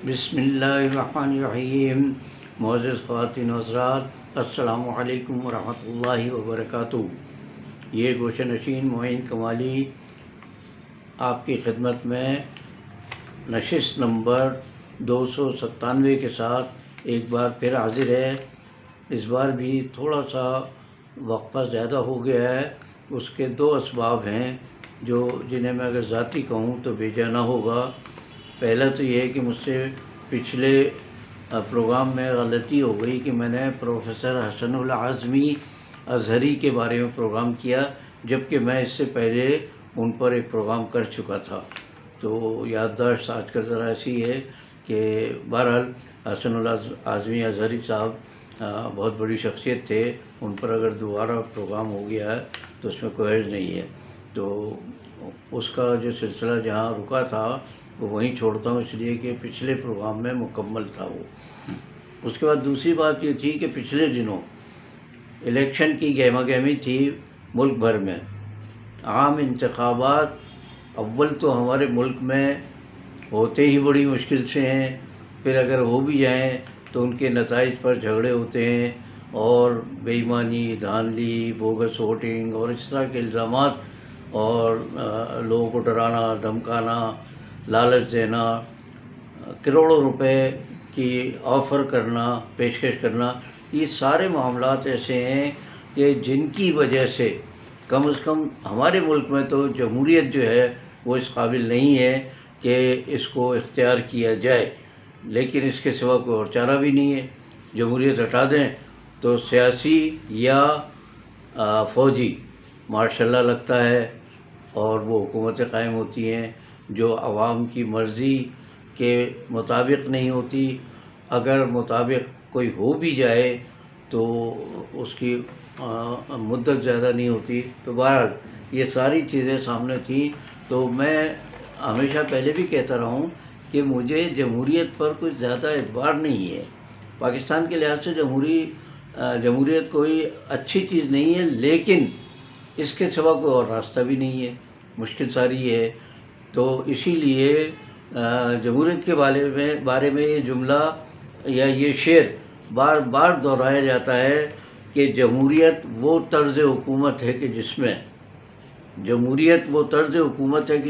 بسم اللہ الرحمن الرحیم۔ معزز خواتین و حضرات، السلام علیکم ورحمۃ اللہ وبرکاتہ۔ یہ گوشہ نشین معین کمالی آپ کی خدمت میں نشست نمبر 297 کے ساتھ ایک بار پھر حاضر ہے۔ اس بار بھی تھوڑا سا وقفہ زیادہ ہو گیا ہے۔ اس کے دو اسباب ہیں جنہیں میں اگر ذاتی کہوں تو بے جا نہ ہوگا۔ پہلا تو یہ ہے کہ مجھ سے پچھلے پروگرام میں غلطی ہو گئی کہ میں نے پروفیسر حسن اللہ اعظمی ازہری کے بارے میں پروگرام کیا، جبکہ میں اس سے پہلے ان پر ایک پروگرام کر چکا تھا۔ تو یادداشت آج کل ذرا ایسی ہے کہ بہرحال حسن اللہ اعظمی ازہری صاحب بہت بڑی شخصیت تھے، ان پر اگر دوبارہ پروگرام ہو گیا ہے تو اس میں کوئی حرج نہیں ہے۔ تو اس کا جو سلسلہ جہاں رکا تھا وہ وہیں چھوڑتا ہوں، اس لیے کہ پچھلے پروگرام میں مکمل تھا وہ۔ اس کے بعد دوسری بات یہ تھی کہ پچھلے دنوں الیکشن کی گہما گہمی تھی ملک بھر میں۔ عام انتخابات اول تو ہمارے ملک میں ہوتے ہی بڑی مشکل سے ہیں، پھر اگر ہو بھی جائیں تو ان کے نتائج پر جھگڑے ہوتے ہیں اور بے ایمانی، دھاندلی، بوگس ووٹنگ اور اس طرح کے الزامات، اور لوگوں کو ڈرانا، دھمکانا، لالچ دینا، کروڑوں روپے کی آفر کرنا، پیشکش کرنا، یہ سارے معاملات ایسے ہیں کہ جن کی وجہ سے کم از کم ہمارے ملک میں تو جمہوریت جو ہے وہ اس قابل نہیں ہے کہ اس کو اختیار کیا جائے، لیکن اس کے سوا کوئی اور چارہ بھی نہیں ہے۔ جمہوریت ہٹا دیں تو سیاسی یا فوجی مارشاء اللہ لگتا ہے، اور وہ حکومتیں قائم ہوتی ہیں جو عوام کی مرضی کے مطابق نہیں ہوتی۔ اگر مطابق کوئی ہو بھی جائے تو اس کی مدت زیادہ نہیں ہوتی۔ تو بہرحال یہ ساری چیزیں سامنے تھیں، تو میں ہمیشہ پہلے بھی کہتا رہا ہوں کہ مجھے جمہوریت پر کوئی زیادہ اعتبار نہیں ہے۔ پاکستان کے لحاظ سے جمہوریت کوئی اچھی چیز نہیں ہے، لیکن اس کے سوا کوئی اور راستہ بھی نہیں ہے، مشکل ساری ہے۔ تو اسی لیے جمہوریت کے بارے میں یہ جملہ یا یہ شعر بار بار دہرایا جاتا ہے کہ جمہوریت وہ طرز حکومت ہے کہ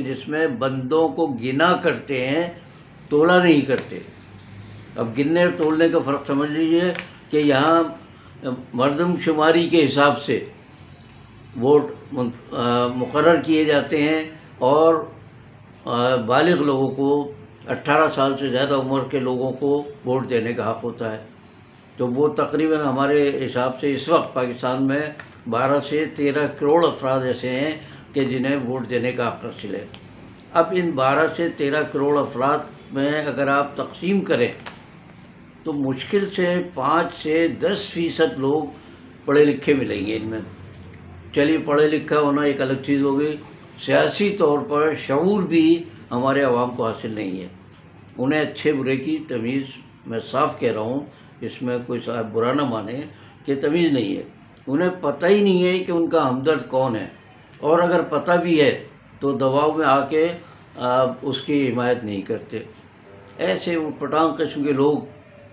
جس میں بندوں کو گنا کرتے ہیں، تولا نہیں کرتے۔ اب گننے اور تولنے کا فرق سمجھ لیجئے کہ یہاں مردم شماری کے حساب سے ووٹ مقرر کیے جاتے ہیں، اور بالغ لوگوں کو 18 سال سے زیادہ عمر کے لوگوں کو ووٹ دینے کا حق ہوتا ہے۔ تو وہ تقریباً ہمارے حساب سے اس وقت پاکستان میں 12 سے 13 کروڑ افراد ایسے ہیں کہ جنہیں ووٹ دینے کا حق حاصل ہے۔ اب ان 12 سے 13 کروڑ افراد میں اگر آپ تقسیم کریں تو مشکل سے 5 سے 10% لوگ پڑھے لکھے ملیں گے ان میں۔ چلیے پڑھے لکھا ہونا ایک الگ چیز ہو گئی، سیاسی طور پر شعور بھی ہمارے عوام کو حاصل نہیں ہے۔ انہیں اچھے برے کی تمیز، میں صاف کہہ رہا ہوں، اس میں کوئی صاحب برا نہ مانے، کہ تمیز نہیں ہے۔ انہیں پتہ ہی نہیں ہے کہ ان کا ہمدرد کون ہے، اور اگر پتہ بھی ہے تو دباؤ میں آ کے اس کی حمایت نہیں کرتے۔ ایسے اونٹ پٹانگ قسم کے لوگ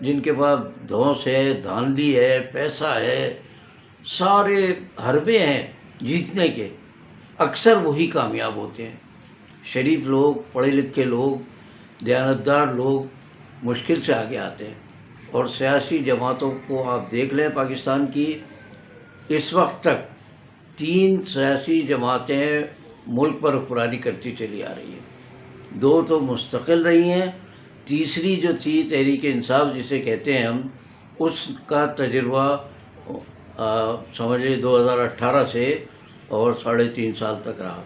جن کے پاس دھونس ہے، دھاندلی ہے، پیسہ ہے، سارے حربے ہیں جیتنے کے، اکثر وہی کامیاب ہوتے ہیں۔ شریف لوگ، پڑھے لکھے لوگ، دیانتدار لوگ مشکل سے آگے آتے ہیں۔ اور سیاسی جماعتوں کو آپ دیکھ لیں پاکستان کی، اس وقت تک 3 سیاسی جماعتیں ملک پر حکمرانی کرتی چلی آ رہی ہیں۔ 2 تو مستقل رہی ہیں، تیسری جو تھی تحریک انصاف جسے کہتے ہیں ہم، اس کا تجربہ سمجھ لیں 2018 سے اور 3.5 سال تک رہا۔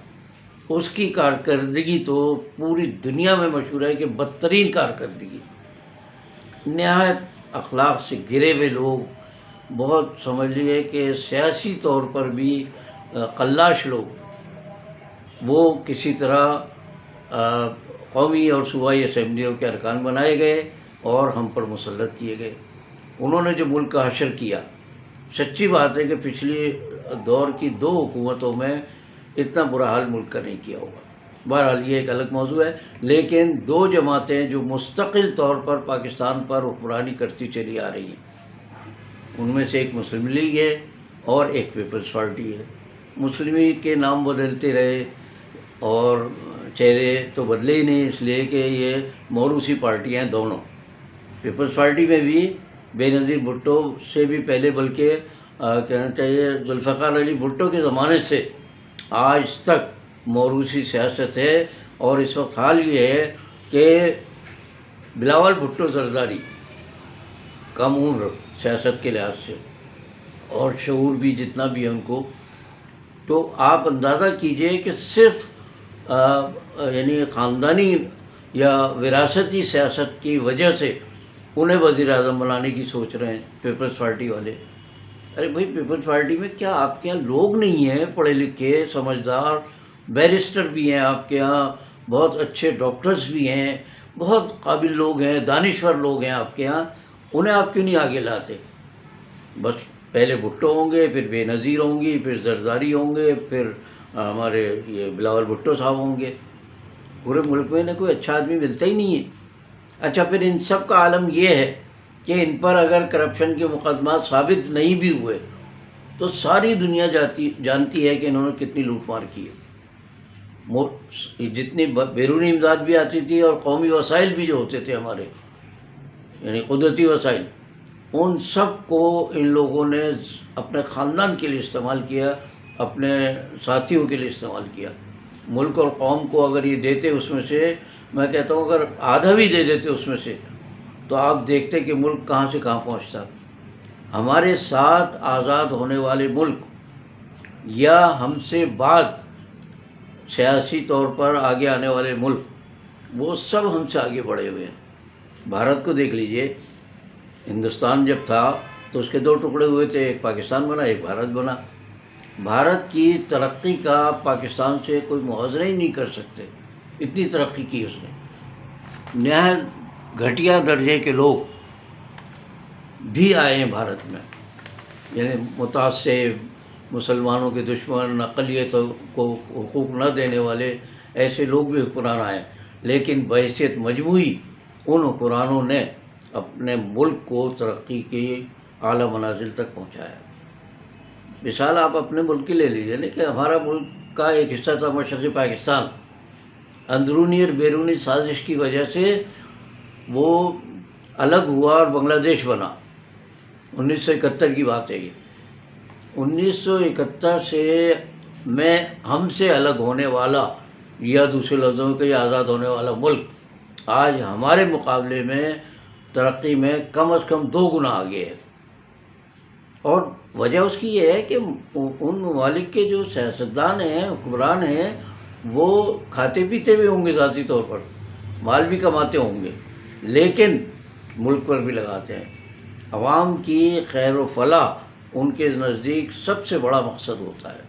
اس کی کارکردگی تو پوری دنیا میں مشہور ہے کہ بدترین کارکردگی، نہایت اخلاق سے گرے ہوئے لوگ، بہت سمجھ لیے کہ سیاسی طور پر بھی قلاش لوگ، وہ کسی طرح قومی اور صوبائی اسمبلیوں کے ارکان بنائے گئے اور ہم پر مسلط کیے گئے۔ انہوں نے جو ملک کا حشر کیا، سچی بات ہے کہ پچھلی دور کی 2 حکومتوں میں اتنا برا حال ملک کا نہیں کیا ہوگا۔ بہرحال یہ ایک الگ موضوع ہے، لیکن دو جماعتیں جو مستقل طور پر پاکستان پر حکمرانی کرتی چلی آ رہی ہیں، ان میں سے ایک مسلم لیگ ہے اور ایک پیپلز پارٹی ہے۔ مسلم لیگ کے نام بدلتے رہے اور چہرے تو بدلے ہی نہیں، اس لیے کہ یہ موروثی پارٹیاں ہیں دونوں۔ پیپلز پارٹی میں بھی بے نظیر بھٹو سے بھی پہلے، بلکہ کہنا چاہیے ذوالفقار علی بھٹو کے زمانے سے آج تک موروثی سیاست ہے، اور اس وقت حال یہ ہے کہ بلاول بھٹو زرداری کم عمر سیاست کے لحاظ سے اور شعور بھی جتنا بھی ہے ان کو، تو آپ اندازہ کیجئے کہ صرف یعنی خاندانی یا وراثتی سیاست کی وجہ سے انہیں وزیر اعظم بنانے کی سوچ رہے ہیں پیپلز پارٹی والے۔ ارے بھائی، پیپلز پارٹی میں کیا آپ کے یہاں لوگ نہیں ہیں پڑھے لکھے سمجھدار؟ بیرسٹر بھی ہیں آپ کے یہاں، بہت اچھے ڈاکٹرز بھی ہیں، بہت قابل لوگ ہیں، دانشور لوگ ہیں آپ کے یہاں، انہیں آپ کیوں نہیں آگے لاتے؟ بس پہلے بھٹو ہوں گے، پھر بے نظیر ہوں گی، پھر زرداری ہوں گے، پھر ہمارے یہ بلاول بھٹو صاحب ہوں گے۔ پورے ملک میں انہیں کوئی اچھا آدمی ملتا ہی نہیں ہے۔ اچھا، پھر ان سب کا عالم یہ ہے کہ ان پر اگر کرپشن کے مقدمات ثابت نہیں بھی ہوئے تو ساری دنیا جانتی ہے کہ انہوں نے کتنی لوٹ مار کی ہے۔ جتنی بیرونی امداد بھی آتی تھی اور قومی وسائل بھی جو ہوتے تھے ہمارے، یعنی قدرتی وسائل، ان سب کو ان لوگوں نے اپنے خاندان کے لیے استعمال کیا، اپنے ساتھیوں کے لیے استعمال کیا۔ ملک اور قوم کو اگر یہ دیتے اس میں سے، میں کہتا ہوں اگر آدھا بھی دے دیتے اس میں سے، تو آپ دیکھتے کہ ملک کہاں سے کہاں پہنچتا۔ ہمارے ساتھ آزاد ہونے والے ملک یا ہم سے بعد سیاسی طور پر آگے آنے والے ملک، وہ سب ہم سے آگے بڑھے ہوئے ہیں۔ بھارت کو دیکھ لیجئے، ہندوستان جب تھا تو اس کے دو ٹکڑے ہوئے تھے، ایک پاکستان بنا، ایک بھارت بنا۔ بھارت کی ترقی کا پاکستان سے کوئی موازنہ ہی نہیں کر سکتے، اتنی ترقی کی اس نے۔ نہایت گھٹیا درجے کے لوگ بھی آئے ہیں بھارت میں، یعنی متعصب، مسلمانوں کے دشمن، اقلیت کو حقوق نہ دینے والے ایسے لوگ بھی حکمران آئے، لیکن بحیثیت مجموعی ان حکمرانوں نے اپنے ملک کو ترقی کی اعلیٰ منازل تک پہنچایا۔ مثال آپ اپنے ملک کی لے لیجیے نا، کہ ہمارا ملک کا ایک حصہ تھا مشرقی پاکستان، اندرونی اور بیرونی سازش کی وجہ سے وہ الگ ہوا اور بنگلہ دیش بنا۔ 1971 کی بات ہے یہ۔ 1971 سے میں ہم سے الگ ہونے والا، یا دوسرے لفظوں میں کہ یہ آزاد ہونے والا ملک آج ہمارے مقابلے میں ترقی میں کم از کم 2 گنا آگے ہے۔ اور وجہ اس کی یہ ہے کہ ان ممالک کے جو سیاستدان ہیں، حکمران ہیں، وہ کھاتے پیتے بھی ہوں گے ذاتی طور پر، مال بھی کماتے ہوں گے، لیکن ملک پر بھی لگاتے ہیں۔ عوام کی خیر و فلاح ان کے نزدیک سب سے بڑا مقصد ہوتا ہے۔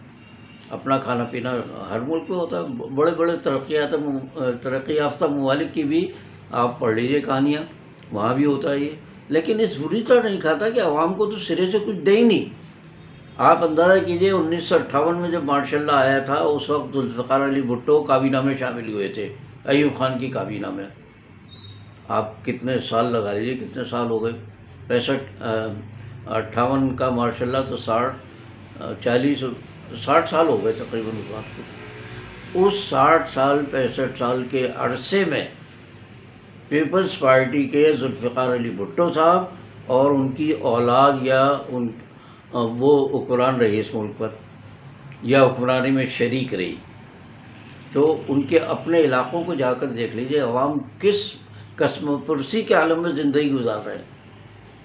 اپنا کھانا پینا ہر ملک میں ہوتا ہے، بڑے بڑے ترقی یافتہ ممالک کی بھی آپ پڑھ لیجئے کہانیاں، وہاں بھی ہوتا ہے یہ، لیکن اس بری طرح نہیں کھاتا کہ عوام کو تو سرے سے کچھ دے ہی نہیں۔ آپ اندازہ کیجئے 1958 میں جب مارشاء اللہ آیا تھا، اس وقت ذوالفقار علی بھٹو کابینہ میں شامل ہوئے تھے، ایوب خان کی کابینہ میں۔ آپ کتنے سال لگا لیجئے، کتنے سال ہو گئے، 58 کا مارشاء اللہ تو 60 سال ہو گئے تقریباً اس وقت کو۔ اس 60 سال 65 سال کے عرصے میں پیپلز پارٹی کے ذوالفقار علی بھٹو صاحب اور ان کی اولاد یا وہ حکمران رہی اس ملک پر، یا حکمرانی میں شریک رہی، تو ان کے اپنے علاقوں کو جا کر دیکھ لیجئے عوام کس قسم پرسی کے عالم میں زندگی گزار رہے ہیں۔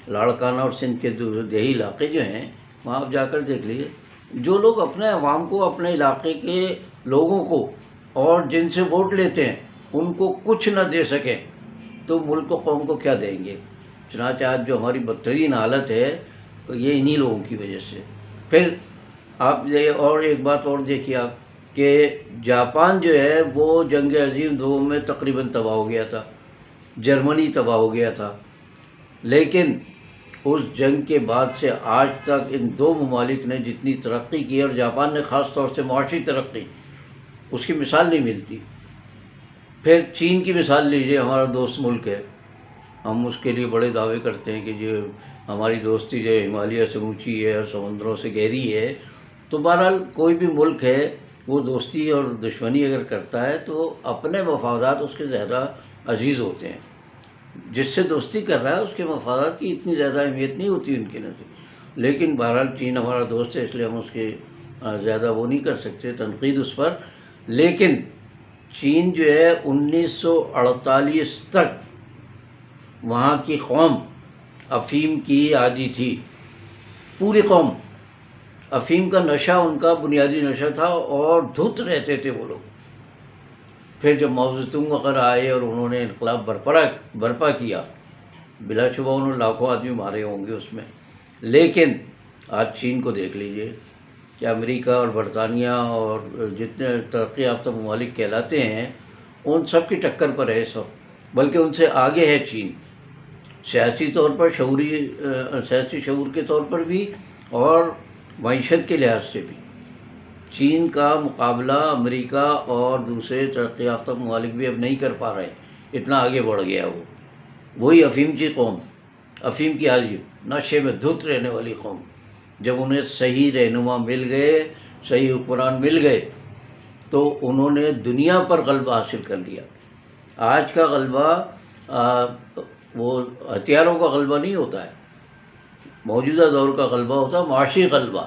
لاڑکانہ اور سندھ کے دیہی علاقے جو ہیں، وہاں آپ جا کر دیکھ لیجئے، جو لوگ اپنے عوام کو، اپنے علاقے کے لوگوں کو اور جن سے ووٹ لیتے ہیں ان کو کچھ نہ دے سکیں تو ملک و قوم کو کیا دیں گے؟ چنانچہ آج جو ہماری بدترین حالت ہے یہ انہی لوگوں کی وجہ سے۔ پھر آپ اور ایک بات اور دیکھیے آپ کہ جاپان جو ہے وہ جنگ عظیم دوم میں تقریباً تباہ ہو گیا تھا، جرمنی تباہ ہو گیا تھا، لیکن اس جنگ کے بعد سے آج تک ان 2 ممالک نے جتنی ترقی کی، اور جاپان نے خاص طور سے معاشی ترقی، اس کی مثال نہیں ملتی۔ پھر چین کی مثال لیجئے، ہمارا دوست ملک ہے، ہم اس کے لیے بڑے دعوے کرتے ہیں کہ جو ہماری دوستی جو ہمالیہ سے اونچی ہے اور سمندروں سے گہری ہے. تو بہرحال کوئی بھی ملک ہے وہ دوستی اور دشمنی اگر کرتا ہے تو اپنے مفادات اس کے زیادہ عزیز ہوتے ہیں. جس سے دوستی کر رہا ہے اس کے مفادات کی اتنی زیادہ اہمیت نہیں ہوتی ان کے نزدیک. لیکن بہرحال چین ہمارا دوست ہے، اس لیے ہم اس کے زیادہ وہ نہیں کر سکتے تنقید اس پر. لیکن چین جو ہے 1948 تک وہاں کی قوم افیم کی عادی تھی، پوری قوم. افیم کا نشہ ان کا بنیادی نشہ تھا اور دھت رہتے تھے وہ لوگ. پھر جب ماؤ زیدونگ وغیرہ آئے اور انہوں نے انقلاب برپا کیا، بلا شبہ انہوں نے لاکھوں آدمی مارے ہوں گے اس میں. لیکن آج چین کو دیکھ لیجئے کہ امریکہ اور برطانیہ اور جتنے ترقی یافتہ ممالک کہلاتے ہیں ان سب کی ٹکر پر ہے سب، بلکہ ان سے آگے ہے چین، سیاسی طور پر، سیاسی شعور کے طور پر بھی اور معیشت کے لحاظ سے بھی. چین کا مقابلہ امریکہ اور دوسرے ترقی یافتہ ممالک بھی اب نہیں کر پا رہے، اتنا آگے بڑھ گیا وہ. وہی افیم کی قوم، افیم کی عادی، نشے میں دھت رہنے والی قوم. جب انہیں صحیح رہنما مل گئے، صحیح حکمران مل گئے تو انہوں نے دنیا پر غلبہ حاصل کر لیا. آج کا غلبہ وہ ہتھیاروں کا غلبہ نہیں ہوتا ہے، موجودہ دور کا غلبہ ہوتا ہے معاشی غلبہ.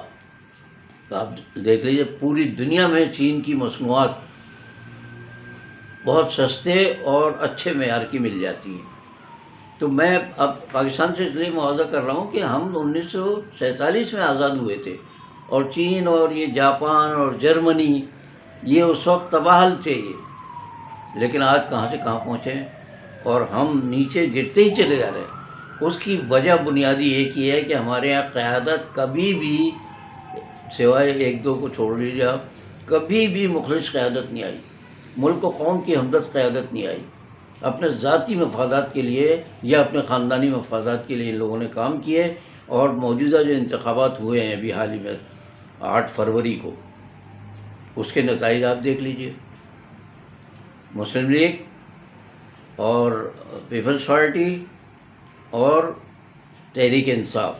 آپ دیکھ لیجیے پوری دنیا میں چین کی مصنوعات بہت سستے اور اچھے معیار کی مل جاتی ہیں. تو میں اب پاکستان سے اس لیے موازنہ کر رہا ہوں کہ ہم 1947 میں آزاد ہوئے تھے اور چین اور یہ جاپان اور جرمنی یہ اس وقت تباہل تھے یہ. لیکن آج کہاں سے کہاں پہنچے ہیں اور ہم نیچے گرتے ہی چلے جا رہے ہیں. اس کی وجہ بنیادی ایک ہی ہے کہ ہمارے یہاں قیادت کبھی بھی، سوائے ایک دو کو چھوڑ لیجیے آپ، کبھی بھی مخلص قیادت نہیں آئی، ملک و قوم کی ہمدرد قیادت نہیں آئی. اپنے ذاتی مفادات کے لیے یا اپنے خاندانی مفادات کے لیے ان لوگوں نے کام کیے. اور موجودہ جو انتخابات ہوئے ہیں ابھی حال ہی میں 8 فروری کو، اس کے نتائج آپ دیکھ لیجئے. مسلم لیگ اور پیپلز پارٹی اور تحریک انصاف،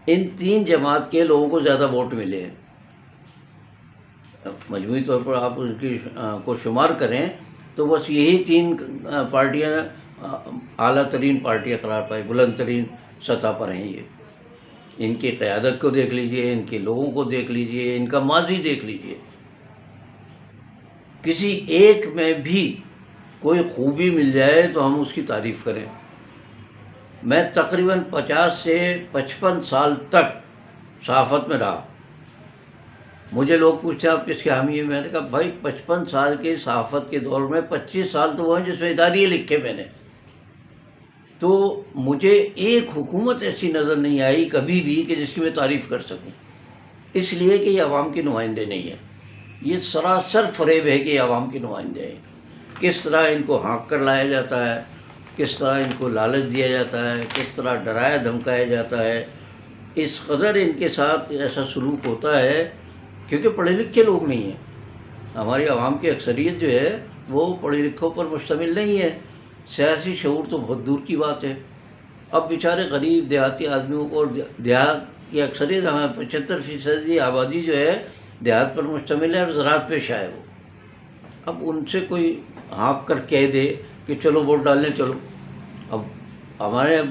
ان 3 جماعت کے لوگوں کو زیادہ ووٹ ملے ہیں. مجموعی طور پر آپ ان کی کو شمار کریں تو بس یہی 3 پارٹیاں اعلیٰ ترین پارٹیاں قرار پائی، بلند ترین سطح پر ہیں یہ. ان کی قیادت کو دیکھ لیجئے، ان کے لوگوں کو دیکھ لیجئے، ان کا ماضی دیکھ لیجئے. کسی ایک میں بھی کوئی خوبی مل جائے تو ہم اس کی تعریف کریں. میں تقریباً 50 سے 55 سال تک صحافت میں رہا. مجھے لوگ پوچھتے ہیں آپ کس کے حامی ہیں، میں نے کہا بھائی 55 سال کے صحافت کے دور میں 25 سال تو وہ ہیں جس میں اداریے لکھے میں نے. تو مجھے ایک حکومت ایسی نظر نہیں آئی کبھی بھی کہ جس کی میں تعریف کر سکوں، اس لیے کہ یہ عوام کے نمائندے نہیں ہیں. یہ سراسر فریب ہے کہ یہ عوام کے نمائندے ہیں. کس طرح ان کو ہانک کر لایا جاتا ہے، کس طرح ان کو لالچ دیا جاتا ہے، کس طرح ڈرایا دھمکایا جاتا ہے. اس قدر ان کے ساتھ ایسا سلوک ہوتا ہے کیونکہ پڑھے لکھے لوگ نہیں ہیں. ہماری عوام کی اکثریت جو ہے وہ پڑھے لکھوں پر مشتمل نہیں ہے. سیاسی شعور تو بہت دور کی بات ہے. اب بیچارے غریب دیہاتی آدمیوں کو، اور دیہات کی اکثریت، ہمیں 75% آبادی جو ہے دیہات پر مشتمل ہے اور زراعت پیشہ ہے وہ. اب ان سے کوئی ہانک کر کہہ دے کہ چلو ووٹ ڈالنے چلو. اب ہمارے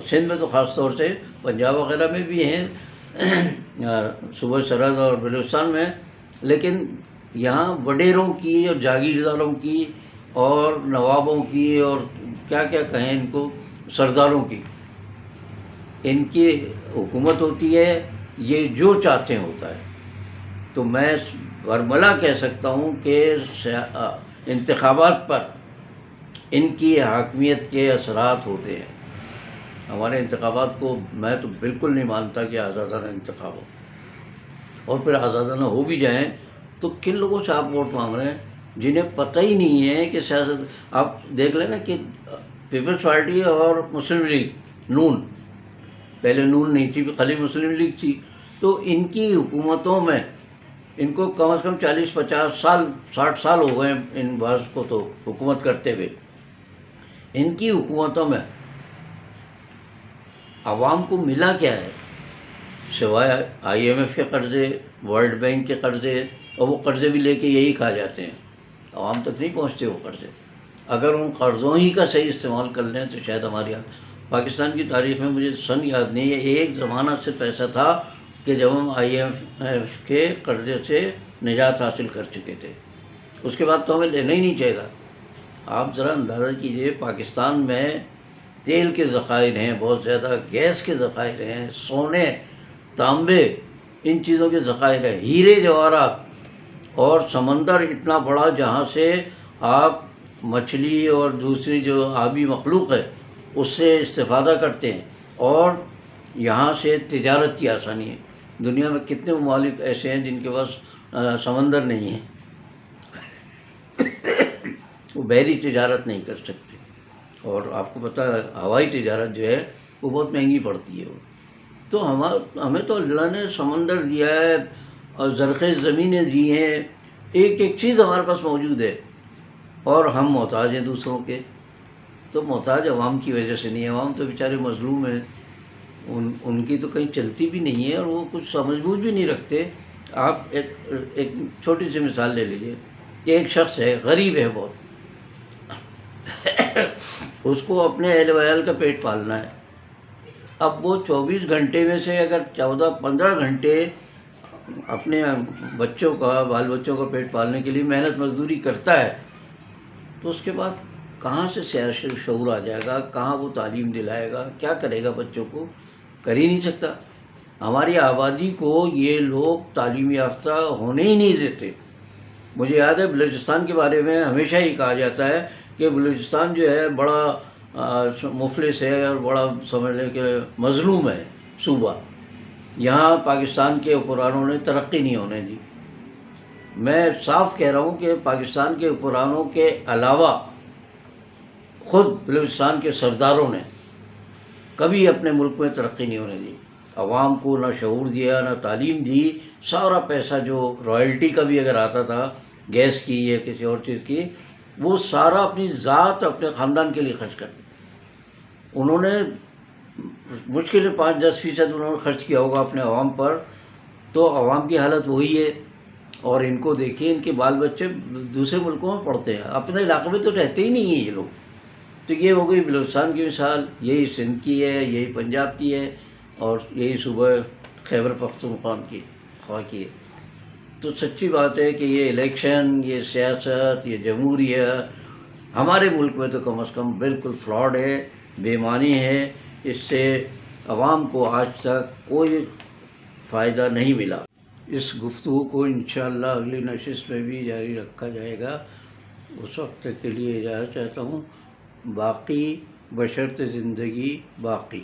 سندھ میں تو خاص طور سے، پنجاب وغیرہ میں بھی ہیں، صوبہ سرحد اور بلوچستان میں، لیکن یہاں وڈیروں کی اور جاگیرداروں کی اور نوابوں کی اور کیا کیا کہیں ان کو، سرداروں کی، ان کی حکومت ہوتی ہے. یہ جو چاہتے ہیں ہوتا ہے. تو میں برملا کہہ سکتا ہوں کہ انتخابات پر ان کی حاکمیت کے اثرات ہوتے ہیں. ہمارے انتخابات کو میں تو بالکل نہیں مانتا کہ آزادانہ انتخاب ہو، اور پھر آزادانہ ہو بھی جائیں تو کن لوگوں سے آپ ووٹ مانگ رہے ہیں جنہیں پتہ ہی نہیں ہے کہ سیاست. آپ دیکھ لیں نا کہ پیپلز پارٹی اور مسلم لیگ، نون، پہلے نون نہیں تھی، خالی مسلم لیگ تھی، تو ان کی حکومتوں میں ان کو کم از کم 40-50 سال 60 سال ہو گئے ان بعض کو تو حکومت کرتے ہوئے۔ ان کی حکومتوں میں عوام کو ملا کیا ہے سوائے IMF کے قرضے، ورلڈ بینک کے قرضے، اور وہ قرضے بھی لے کے یہی کھا جاتے ہیں، عوام تک نہیں پہنچتے وہ قرضے۔ اگر ان قرضوں ہی کا صحیح استعمال کر لیں تو شاید ہماری پاکستان کی تاریخ میں مجھے سن یاد نہیں ہے، ایک زمانہ صرف ایسا تھا کہ جب ہم IMF کے قرضے سے نجات حاصل کر چکے تھے، اس کے بعد تو ہمیں لینا ہی نہیں چاہیے گا۔ آپ ذرا اندازہ کیجئے، پاکستان میں تیل کے ذخائر ہیں بہت زیادہ، گیس کے ذخائر ہیں، سونے، تانبے، ان چیزوں کے ذخائر ہیں، ہیرے جواہرات، اور سمندر اتنا بڑا جہاں سے آپ مچھلی اور دوسری جو آبی مخلوق ہے اس سے استفادہ کرتے ہیں، اور یہاں سے تجارت کی آسانی ہے۔ دنیا میں کتنے ممالک ایسے ہیں جن کے پاس سمندر نہیں ہے، وہ بحری تجارت نہیں کر سکتے، اور آپ کو پتہ ہے ہوائی تجارت جو ہے وہ بہت مہنگی پڑتی ہے۔ تو ہمیں تو اللہ نے سمندر دیا ہے اور زرخیز زمینیں دی ہیں، ایک ایک چیز ہمارے پاس موجود ہے، اور ہم محتاج ہیں دوسروں کے۔ تو محتاج عوام کی وجہ سے نہیں ہے، عوام تو بیچارے مظلوم ہیں، ان کی تو کہیں چلتی بھی نہیں ہے، اور وہ کچھ سمجھ بوجھ بھی نہیں رکھتے۔ آپ ایک چھوٹی سی مثال لے لیجیے، ایک شخص ہے غریب ہے بہت، اس کو اپنے اہل ویال کا پیٹ پالنا ہے۔ اب وہ 24 گھنٹے میں سے اگر 14-15 گھنٹے اپنے بچوں کا، بال بچوں کا پیٹ پالنے کے لیے محنت مزدوری کرتا ہے، تو اس کے بعد کہاں سے شعور آ جائے گا، کہاں وہ تعلیم دلائے گا، کیا کرے گا بچوں کو؟ کر ہی نہیں سکتا۔ ہماری آبادی کو یہ لوگ تعلیم یافتہ ہونے ہی نہیں دیتے۔ مجھے یاد ہے بلوچستان کے بارے میں ہمیشہ ہی کہا جاتا ہے کہ بلوچستان جو ہے بڑا مفلس ہے اور بڑا سمجھ لیں کہ مظلوم ہے صوبہ، یہاں پاکستان کے حکمرانوں نے ترقی نہیں ہونے دی۔ میں صاف کہہ رہا ہوں کہ پاکستان کے حکمرانوں کے علاوہ خود بلوچستان کے سرداروں نے کبھی اپنے ملک میں ترقی نہیں ہونے دی، عوام کو نہ شعور دیا نہ تعلیم دی۔ سارا پیسہ جو رائلٹی کا بھی اگر آتا تھا، گیس کی یا کسی اور چیز کی، وہ سارا اپنی ذات، اپنے خاندان کے لیے خرچ کر دیا۔ انہوں نے مشکل سے 5-10% انہوں نے خرچ کیا ہوگا اپنے عوام پر، تو عوام کی حالت وہی ہے۔ اور ان کو دیکھیے، ان کے بال بچے دوسرے ملکوں میں پڑھتے ہیں، اپنے علاقے میں تو رہتے ہی نہیں ہیں یہ لوگ۔ تو یہ ہو گئی بلوچستان کی مثال، یہی سندھ کی ہے، یہی پنجاب کی ہے، اور یہی صوبہ خیبر پختونخوا کی ہے۔ تو سچی بات ہے کہ یہ الیکشن، یہ سیاست، یہ جمہوریہ ہمارے ملک میں تو کم از کم بالکل فراڈ ہے، بے ایمانی ہے۔ اس سے عوام کو آج تک کوئی فائدہ نہیں ملا۔ اس گفتگو کو انشاءاللہ اگلی نشست میں بھی جاری رکھا جائے گا۔ اس وقت کے لیے اجازت چاہتا ہوں، باقی بشرط زندگی باقی۔